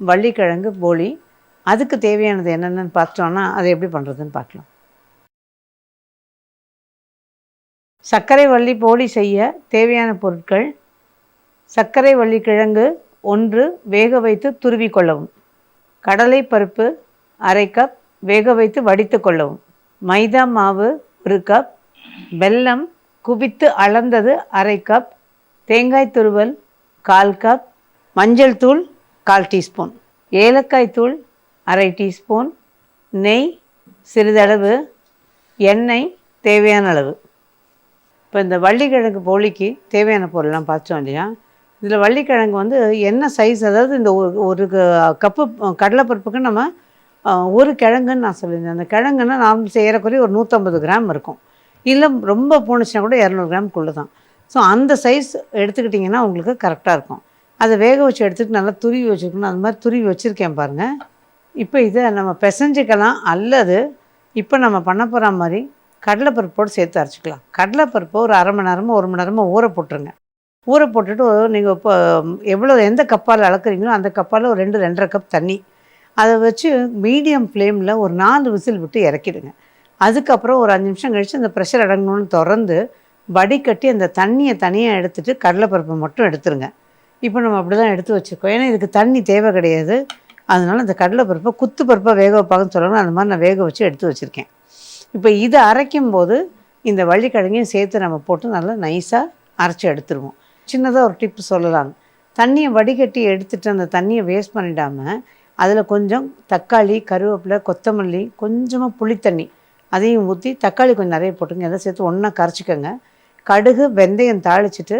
வள்ளிக்கிழங்கு போளி. அதுக்கு தேவையானது என்னென்னு பார்த்தோன்னா அதை எப்படி பண்ணுறதுன்னு பார்க்கலாம். சர்க்கரை வள்ளி போளி செய்ய தேவையான பொருட்கள்: சர்க்கரை வள்ளிக்கிழங்கு 1 வேக வைத்து துருவி கொள்ளவும், கடலை பருப்பு அரை கப் வேக வைத்து வடித்து கொள்ளவும், மைதா மாவு 1 கப், வெல்லம் குவித்து அளந்தது அரை கப், தேங்காய் துருவல் 1/4 கப், மஞ்சள் தூள் 1/4 டீஸ்பூன், ஏலக்காய் தூள் அரை டீஸ்பூன், நெய் சிறிதளவு, எண்ணெய் தேவையான அளவு. இப்போ இந்த வள்ளிக்கிழங்கு போளிக்கு தேவையான பொருள்லாம் பார்த்தோம் இல்லையா? இதில் வள்ளிக்கிழங்கு வந்து என்ன சைஸ், அதாவது இந்த ஒரு கப்பு கடலைப்பருப்புக்கு நம்ம ஒரு கிழங்குன்னு நான் சொல்லியிருந்தேன். அந்த கிழங்குன்னா நார்மல் செய்கிறக்குறைய ஒரு 150 கிராம் இருக்கும், இல்லை ரொம்ப போணுச்சுன்னா கூட 200 கிராமுக்குள்ளே தான். ஸோ அந்த சைஸ் எடுத்துக்கிட்டிங்கன்னா உங்களுக்கு கரெக்டாக இருக்கும். அதை வேக வச்சு எடுத்துகிட்டு நல்லா துருவி வச்சுக்கணும். அது மாதிரி துருவி வச்சுருக்கேன் பாருங்கள். இப்போ இதை நம்ம பிசைஞ்சிக்கலாம், அல்லது இப்போ நம்ம பண்ண போகிற மாதிரி கடலைப்பருப்போடு சேர்த்து அரைச்சிக்கலாம். கடலைப்பருப்பை ஒரு அரை மணி நேரமோ 1 மணி நேரமோ ஊற போட்டுருங்க. ஊற போட்டுட்டு நீங்கள் இப்போ எவ்வளோ எந்த கப்பால் அளக்குறீங்களோ அந்த கப்பால் ஒரு 2-2.5 கப் தண்ணி அதை வச்சு மீடியம் ஃப்ளேமில் ஒரு 4 விசில் விட்டு இறக்கிடுங்க. அதுக்கப்புறம் ஒரு 5 நிமிஷம் கழித்து அந்த ப்ரெஷர் அடங்கணும்னு திறந்து வடிகட்டி அந்த தண்ணியை தனியாக எடுத்துகிட்டு கடலைப்பருப்பை மட்டும் எடுத்துருங்க. இப்போ நம்ம அப்படி தான் எடுத்து வச்சுருக்கோம், ஏன்னா இதுக்கு தண்ணி தேவை கிடையாது. அதனால் அந்த கடலைப்பருப்பை குத்து பருப்பாக வேக வைப்பாங்கன்னு சொல்லணும், அந்த மாதிரி நான் வேக வச்சு எடுத்து வச்சுருக்கேன். இப்போ இதை அரைக்கும் போது இந்த வள்ளிக்கிழங்கையும் சேர்த்து நம்ம போட்டு நல்லா நைஸாக அரைச்சி எடுத்துருவோம். சின்னதாக ஒரு டிப்பு சொல்லலாம். தண்ணியை வடிகட்டி எடுத்துகிட்டு அந்த தண்ணியை வேஸ்ட் பண்ணிடாமல் அதில் கொஞ்சம் தக்காளி, கருவேப்பிலை, கொத்தமல்லி, கொஞ்சமாக புளித்தண்ணி அதையும் ஊற்றி, தக்காளி கொஞ்சம் நிறைய போட்டுங்க, எல்லாம் சேர்த்து ஒன்றா கரைச்சிக்கோங்க. கடுகு வெந்தயம் தாளிச்சிட்டு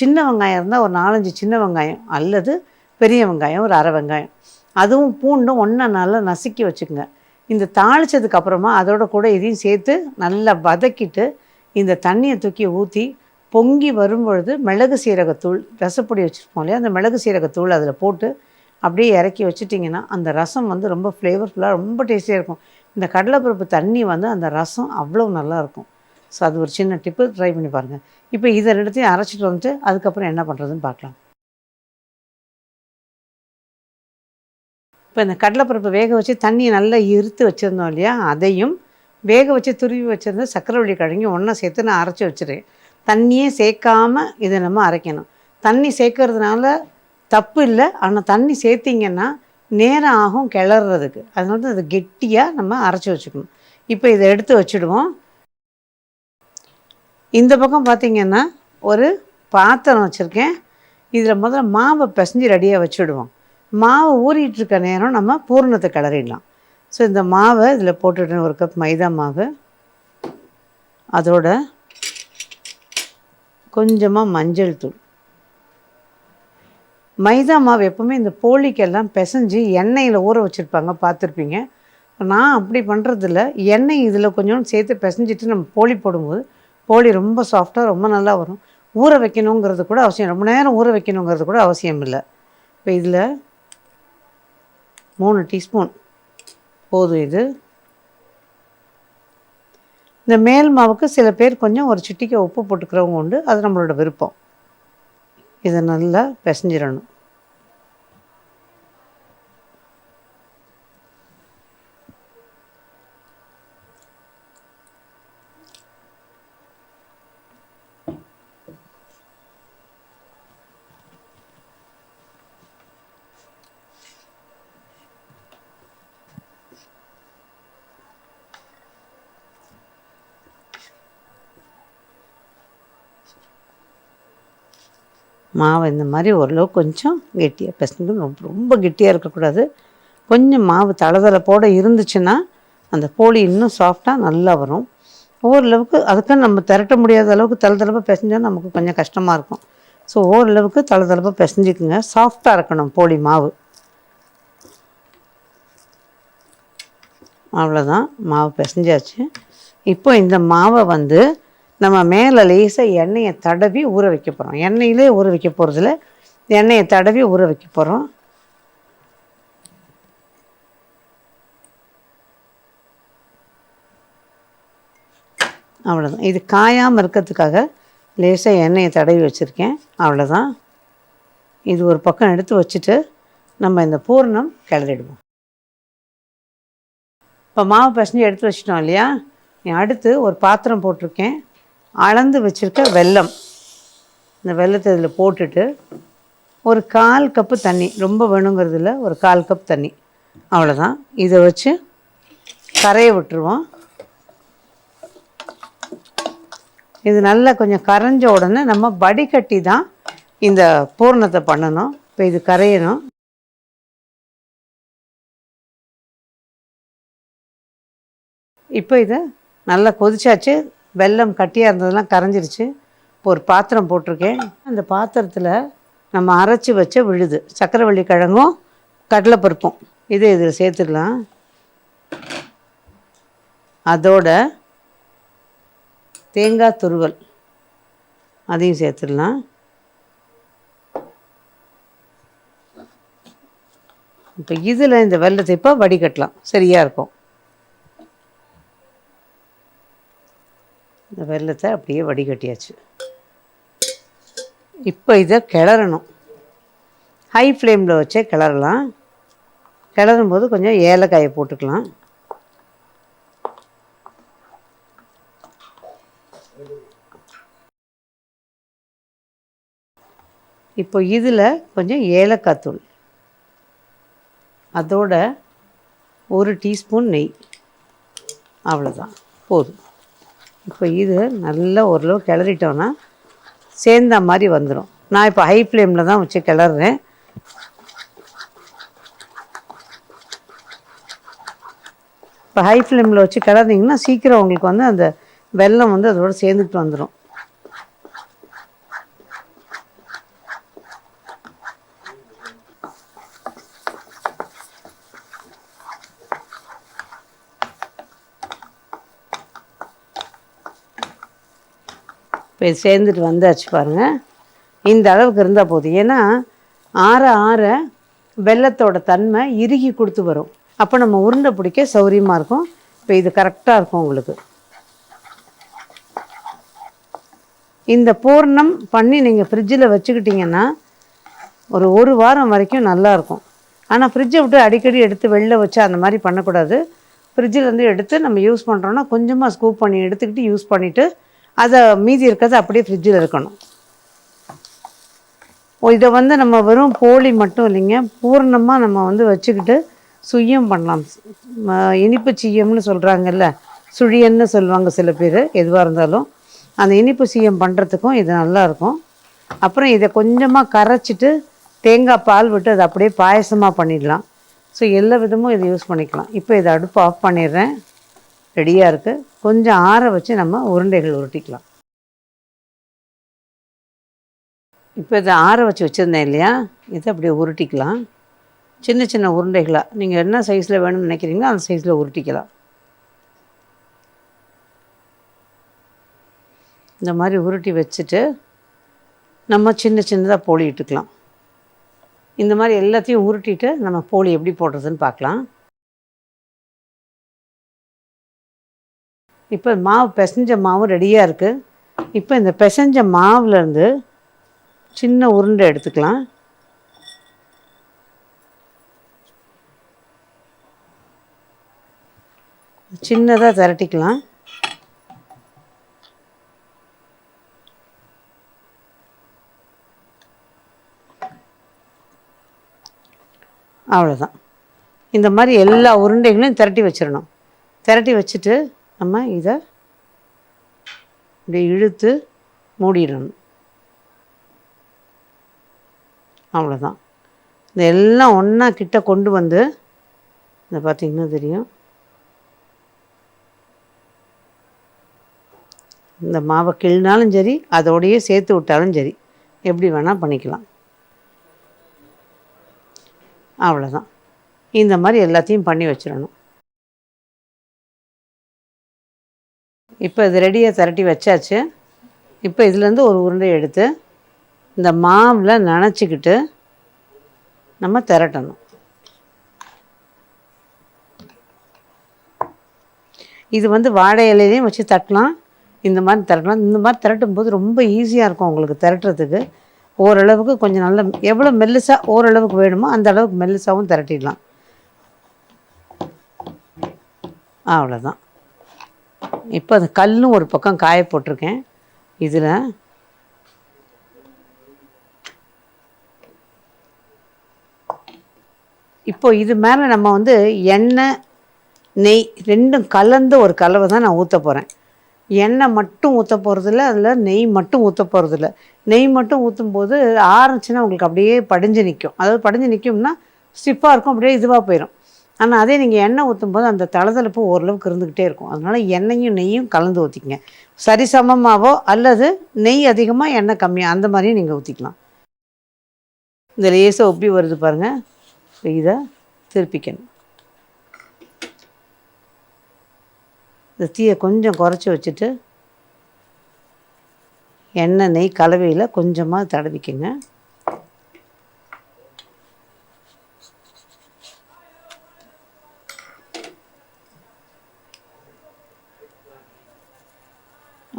சின்ன வெங்காயம் இருந்தால் ஒரு 4-5 சின்ன வெங்காயம், அல்லது பெரிய வெங்காயம் ஒரு அரை வெங்காயம், அதுவும் பூண்டும் ஒன்றா நல்லா நசுக்கி வச்சுக்கோங்க. இந்த தாளித்ததுக்கப்புறமா அதோட கூட இதையும் சேர்த்து நல்லா வதக்கிட்டு இந்த தண்ணியை தூக்கி ஊற்றி பொங்கி வரும்பொழுது மிளகு சீரகத்தூள், ரசப்பொடி வச்சுருப்போம் இல்லையா, அந்த மிளகு சீரகத்தூள் அதில் போட்டு அப்படியே இறக்கி வச்சுட்டிங்கன்னா அந்த ரசம் வந்து ரொம்ப ஃப்ளேவர்ஃபுல்லாக ரொம்ப டேஸ்டியாக இருக்கும். இந்த கடலைப்பருப்பு தண்ணி வந்து அந்த ரசம் அவ்வளோ நல்லாயிருக்கும். ஸோ அது ஒரு சின்ன டிப்பு, ட்ரை பண்ணி பாருங்கள். இப்போ இதை ரெண்டுத்தையும் அரைச்சிட்டு வந்துட்டு அதுக்கப்புறம் என்ன பண்ணுறதுன்னு பார்க்கலாம். இப்போ இந்த கடலைப்பருப்பு வேக வச்சு தண்ணியை நல்லா இருத்து வச்சுருந்தோம் இல்லையா, அதையும் வேக வச்சு துருவி வச்சுருந்த சர்க்கரை கிழங்கையும் ஒன்றா சேர்த்து நான் அரைச்சி வச்சுருக்கேன். தண்ணியே சேர்க்காமல் இதை நம்ம அரைக்கணும். தண்ணி சேர்க்கறதுனால தப்பு இல்லை, ஆனால் தண்ணி சேர்த்திங்கன்னா நேரம் ஆகும் கிளறதுக்கு. அதனால தான் அதை கெட்டியாக நம்ம அரைச்சி வச்சுக்கணும். இப்போ இதை எடுத்து வச்சுடுவோம். இந்த பக்கம் பார்த்திங்கன்னா ஒரு பாத்திரம் வச்சுருக்கேன். இதில் முதல்ல மாவை பிசைஞ்சு ரெடியாக வச்சுடுவோம். மாவு ஊறிட்டுருக்க நேரம் நம்ம பூரணத்தை கிளறிடலாம். ஸோ இந்த மாவை இதில் போட்டுட்டு 1 கப் மைதா மாவு, அதோட கொஞ்சமாக மஞ்சள் தூள். மைதா மாவு எப்போவுமே இந்த போளிக்கெல்லாம் பிசைஞ்சு எண்ணெயில் ஊற வச்சுருப்பாங்க, பார்த்துருப்பீங்க. நான் அப்படி பண்ணுறதில்ல. எண்ணெய் இதில் கொஞ்சம் சேர்த்து பிசைஞ்சிட்டு நம்ம போளி போடும்போது போளி ரொம்ப சாஃப்டாக ரொம்ப நல்லா வரும். ஊற வைக்கணுங்கிறது கூட அவசியம், ரொம்ப நேரம் ஊற வைக்கணுங்கிறது கூட அவசியம் இல்லை. இப்போ இதில் 3 டீஸ்பூன் போதும். இது இந்த மேல் மாவுக்கு சில பேர் கொஞ்சம் ஒரு சிட்டிக்கை உப்பு போட்டுக்கிறவங்க உண்டு, அது நம்மளோட விருப்பம். இதை நல்லா பிசைஞ்சிடணும். மாவை இந்த மாதிரி ஓரளவு கொஞ்சம் கெட்டியாக பிசைஞ்சு, ரொம்ப கெட்டியாக இருக்கக்கூடாது. கொஞ்சம் மாவு தளதளப்போடு இருந்துச்சுன்னா அந்த போளி இன்னும் சாஃப்டாக நல்லா வரும். ஓரளவுக்கு அதுக்கு நம்ம திரட்ட முடியாத அளவுக்கு தளதளப்பாக பிசைஞ்சால் நமக்கு கொஞ்சம் கஷ்டமாக இருக்கும். ஸோ ஓரளவுக்கு தளதளப்பாக பிசைஞ்சிக்குங்க. சாஃப்டாக இருக்கணும் போளி மாவு. அவ்வளோதான், மாவு பிசைஞ்சாச்சு. இப்போ இந்த மாவை வந்து நம்ம மேலே லேசாக எண்ணெயை தடவி ஊற வைக்க போகிறோம். எண்ணெயிலே ஊற வைக்க போகிறதில்ல, எண்ணெயை தடவி ஊற வைக்க போகிறோம். அவ்வளோதான். இது காயாமல் இருக்கிறதுக்காக லேசாக எண்ணெயை தடவி வச்சுருக்கேன். அவ்வளோதான். இது ஒரு பக்கம் எடுத்து வச்சுட்டு நம்ம இந்த பூர்ணம் கிளறிடுவோம். இப்போ மாவு பிசைஞ்சு எடுத்து வச்சிட்டோம் இல்லையா, அடுத்து ஒரு பாத்திரம் போட்டிருக்கேன். அளந்து வச்சுருக்க வெல்லம், இந்த வெல்லத்தை இதில் போட்டுட்டு ஒரு 1/4 கப்பு தண்ணி, ரொம்ப வேணுங்கிறது இல்லை, ஒரு 1/4 கப் தண்ணி, அவ்வளோதான். இதை வச்சு கரைய விட்டுருவோம். இது நல்லா கொஞ்சம் கரைஞ்ச உடனே நம்ம வடிகட்டி தான் இந்த பூரணத்தை பண்ணணும். இப்போ இது கரையணும். இப்போ இதை நல்லா கொதிச்சாச்சு. வெல்லம் கட்டியாக இருந்ததெல்லாம் கரைஞ்சிருச்சு. இப்போ ஒரு பாத்திரம் போட்டிருக்கேன். அந்த பாத்திரத்தில் நம்ம அரைச்சி வச்ச விழுது, சக்கரவள்ளி கிழங்கும் கடலைப்பருப்பும், இதை இதில் சேர்த்துடலாம். அதோட தேங்காய் துருவல் அதையும் சேர்த்துடலாம். இப்போ இதில் இந்த வெல்லத்தை இப்போ வடிகட்டலாம், சரியாக இருக்கும். இந்த வெல்லத்தை அப்படியே வடிகட்டியாச்சு. இப்போ இதை கிளறணும். ஹை ஃப்ளேமில் வச்சே கிளறலாம். கிளறும் போது கொஞ்சம் ஏலக்காயை போட்டுக்கலாம். இப்போ இதில் கொஞ்சம் ஏலக்காய் தூள், அதோட 1 டீஸ்பூன் நெய், அவ்வளோதான், போதும். இப்போ இது நல்லா ஓரளவு கிளறிட்டோன்னா சேர்ந்த மாதிரி வந்துடும். நான் இப்போ ஹை ஃப்ளேமில் தான் வச்சு கிளறேன். இப்போ ஹை ஃப்ளேமில் வச்சு கிளறினீங்கன்னா சீக்கிரம் உங்களுக்கு வந்து அந்த வெல்லம் வந்து அதோட சேர்ந்துட்டு வந்துடும். இப்போ இது சேர்ந்துட்டு வந்தாச்சு பாருங்கள். இந்த அளவுக்கு இருந்தால் போதும். ஏன்னா ஆற ஆற வெல்லத்தோட தன்மை இறுகி கொடுத்து வரும். அப்போ நம்ம உருண்டை பிடிக்க சௌரியமாக இருக்கும். இப்போ இது கரெக்டாக இருக்கும் உங்களுக்கு. இந்த பூர்ணம் பண்ணி நீங்கள் ஃப்ரிட்ஜில் வச்சுக்கிட்டிங்கன்னா ஒரு வாரம் வரைக்கும் நல்லாயிருக்கும். ஆனால் ஃப்ரிட்ஜை விட்டு அடிக்கடி எடுத்து வெளில வச்சு அந்த மாதிரி பண்ணக்கூடாது. ஃப்ரிட்ஜிலேருந்து எடுத்து நம்ம யூஸ் பண்ணுறோன்னா கொஞ்சமாக ஸ்கூப் பண்ணி எடுத்துக்கிட்டு யூஸ் பண்ணிவிட்டு அதை மீதி இருக்கிறது அப்படியே ஃப்ரிட்ஜில் இருக்கணும். இதை வந்து நம்ம வெறும் போலி மட்டும் இல்லைங்க, பூர்ணமாக நம்ம வந்து வச்சுக்கிட்டு சுய்யம் பண்ணலாம். இனிப்பு சீயம்னு சொல்கிறாங்கல்ல, சுழியன்னு சொல்லுவாங்க சில பேர். எதுவாக இருந்தாலும் அந்த இனிப்பு சீயம் பண்ணுறதுக்கும் இது நல்லாயிருக்கும். அப்புறம் இதை கொஞ்சமாக கரைச்சிட்டு தேங்காய் பால் விட்டு அதை அப்படியே பாயசமாக பண்ணிடலாம். ஸோ எல்லா விதமும் இதை யூஸ் பண்ணிக்கலாம். இப்போ இதை அடுப்பு ஆஃப் பண்ணிடுறேன். ரெடியாக இருக்குது. கொஞ்சம் ஆற வச்சு நம்ம உருண்டைகள் உருட்டிக்கலாம். இப்போ இதை ஆற வச்சு வச்சுருந்தேன் இல்லையா, இதை அப்படியே உருட்டிக்கலாம். சின்ன சின்ன உருண்டைகளாக நீங்கள் என்ன சைஸில் வேணும்னு நினைக்கிறீங்களோ அந்த சைஸில் உருட்டிக்கலாம். இந்த மாதிரி உருட்டி வச்சுட்டு நம்ம சின்ன சின்னதாக போலி இட்டுக்கலாம். இந்த மாதிரி எல்லாத்தையும் உருட்டிட்டு நம்ம போலி எப்படி போடுறதுன்னு பார்க்கலாம். இப்போ மாவு பிசைஞ்ச மாவு ரெடியாக இருக்குது. இப்போ இந்த பிசைஞ்ச மாவுலேருந்து சின்ன உருண்டை எடுத்துக்கலாம். சின்னதாக திரட்டிக்கலாம். அவ்வளோதான். இந்த மாதிரி எல்லா உருண்டைகளையும் திரட்டி வச்சிடணும். திரட்டி வச்சுட்டு நம்ம இதை இப்படி இழுத்து மூடிடணும். அவ்வளோதான். இந்த எல்லாம் ஒன்றா கிட்ட கொண்டு வந்து இந்த பார்த்திங்கன்னா தெரியும், இந்த மாவை கிள்னாலும் சரி அதோடையே சேர்த்து விட்டாலும் சரி, எப்படி வேணால் பண்ணிக்கலாம். அவ்வளோதான். இந்த மாதிரி எல்லாத்தையும் பண்ணி வச்சிடணும். இப்போ இது ரெடியாக திரட்டி வச்சாச்சு. இப்போ இதுலேருந்து ஒரு உருண்டை எடுத்து இந்த மாவில் நனைச்சிக்கிட்டு நம்ம திரட்டணும். இது வந்து வாழை இலையிலையும் வச்சு தட்டலாம், இந்த மாதிரி திரட்டலாம். இந்த மாதிரி திரட்டும் போது ரொம்ப ஈஸியாக இருக்கும் உங்களுக்கு திரட்டுறதுக்கு. ஓரளவுக்கு கொஞ்சம் நல்ல எவ்வளோ மெல்லிசாக ஓரளவுக்கு வேணுமோ அந்த அளவுக்கு மெல்லிசாகவும் திரட்டிடலாம். அவ்வளோதான். இப்போ அந்த கல்லும் ஒரு பக்கம் காய போட்டிருக்கேன். இதில் இப்போ இது மேலே நம்ம வந்து எண்ணெய் நெய் ரெண்டும் கலந்த ஒரு கலவை தான் நான் ஊற்ற போகிறேன். எண்ணெய் மட்டும் ஊற்ற போகிறதில்ல, அதில் நெய் மட்டும் ஊற்ற போகிறதில்ல. நெய் மட்டும் ஊற்றும்போது ஆரம்பிச்சுன்னா உங்களுக்கு அப்படியே படிஞ்சு நிற்கும். அதாவது படிஞ்சு நிற்கும்னா ஸ்டிஃபாக இருக்கும், அப்படியே இதுவாக போயிடும். ஆனால் அதே நீங்கள் எண்ணெய் ஊற்றும்போது அந்த தளதளப்பு ஓரளவுக்கு இருந்துக்கிட்டே இருக்கும். அதனால் எண்ணெயும் நெய்யும் கலந்து ஊற்றிக்கங்க. சரிசமமாகவோ அல்லது நெய் அதிகமாக எண்ணெய் கம்மியாக அந்த மாதிரியும் நீங்கள் ஊற்றிக்கலாம். இந்த லேசாக உப்பி வருது பாருங்கள். இதை திருப்பிக்கணும். இந்த தீயை கொஞ்சம் குறைச்சி வச்சுட்டு எண்ணெய் நெய் கலவையில் கொஞ்சமாக தடவிக்குங்க.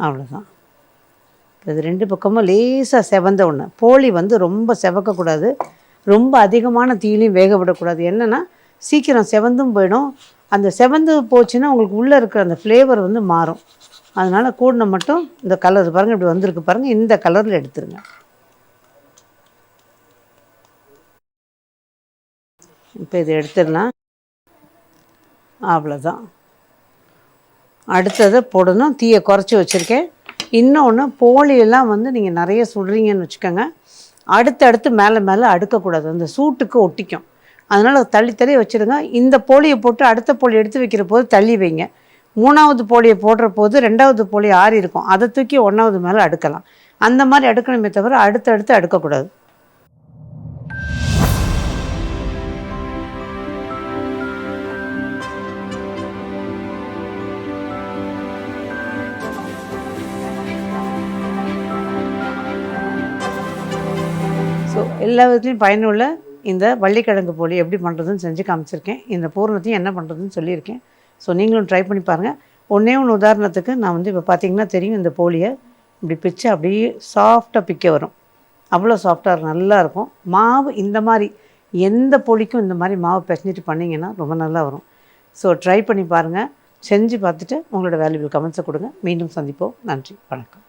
அவ்வளோதான். இது ரெண்டு பக்கமும் லேசாக செவந்த ஒன்று. போளி வந்து ரொம்ப செவக்கக்கூடாது, ரொம்ப அதிகமான தீயிலையும் வேக விடக்கூடாது. என்னென்னா சீக்கிரம் செவந்தும் போயிடும். அந்த செவந்து போச்சுன்னா உங்களுக்கு உள்ளே இருக்கிற அந்த ஃப்ளேவர் வந்து மாறும். அதனால் கூடின மட்டும் இந்த கலர் பாருங்கள், இப்படி வந்திருக்கு பாருங்கள், இந்த கலரில் எடுத்துருங்க. இப்போ இதை எடுத்துடலாம். அவ்வளோதான். அடுத்ததை போடணும். தீயை குறைச்சி வச்சுருக்கேன். இன்னொன்று, போலியெல்லாம் வந்து நீங்கள் நிறைய சுடுறீங்கன்னு வச்சுக்கோங்க, அடுத்தடுத்து மேலே மேலே அடுக்கக்கூடாது, அந்த சூட்டுக்கு ஒட்டிக்கும். அதனால் தள்ளி தள்ளி வச்சுருங்க. இந்த போலியை போட்டு அடுத்த போலி எடுத்து வைக்கிற போது தள்ளி வைங்க. மூணாவது போலியை போடுற போது ரெண்டாவது போலி ஆறி இருக்கும், அதை தூக்கி ஒன்றாவது மேலே அடுக்கலாம். அந்த மாதிரி அடுக்கணுமே தவிர அடுத்தடுத்து அடுக்கக்கூடாது. ஸோ எல்லா விதத்துலையும் பயனுள்ள இந்த வள்ளிக்கிழங்கு போலி எப்படி பண்ணுறதுன்னு செஞ்சு காமிச்சிருக்கேன். இந்த பூரணத்தையும் என்ன பண்ணுறதுன்னு சொல்லியிருக்கேன். ஸோ நீங்களும் ட்ரை பண்ணி பாருங்கள். ஒன்றே உதாரணத்துக்கு நான் வந்து இப்போ பார்த்தீங்கன்னா தெரியும், இந்த போலியை இப்படி பிச்சு அப்படியே சாஃப்டாக பிக்க வரும். அவ்வளோ சாஃப்டாக நல்லாயிருக்கும். மாவு இந்த மாதிரி எந்த போலிக்கும் இந்த மாதிரி மாவு பிசைஞ்சிட்டு பண்ணிங்கன்னா ரொம்ப நல்லா வரும். ஸோ ட்ரை பண்ணி பாருங்கள். செஞ்சு பார்த்துட்டு உங்களோட வேல்யூபிள் கமெண்ட்ஸை கொடுங்க. மீண்டும் சந்திப்போம். நன்றி, வணக்கம்.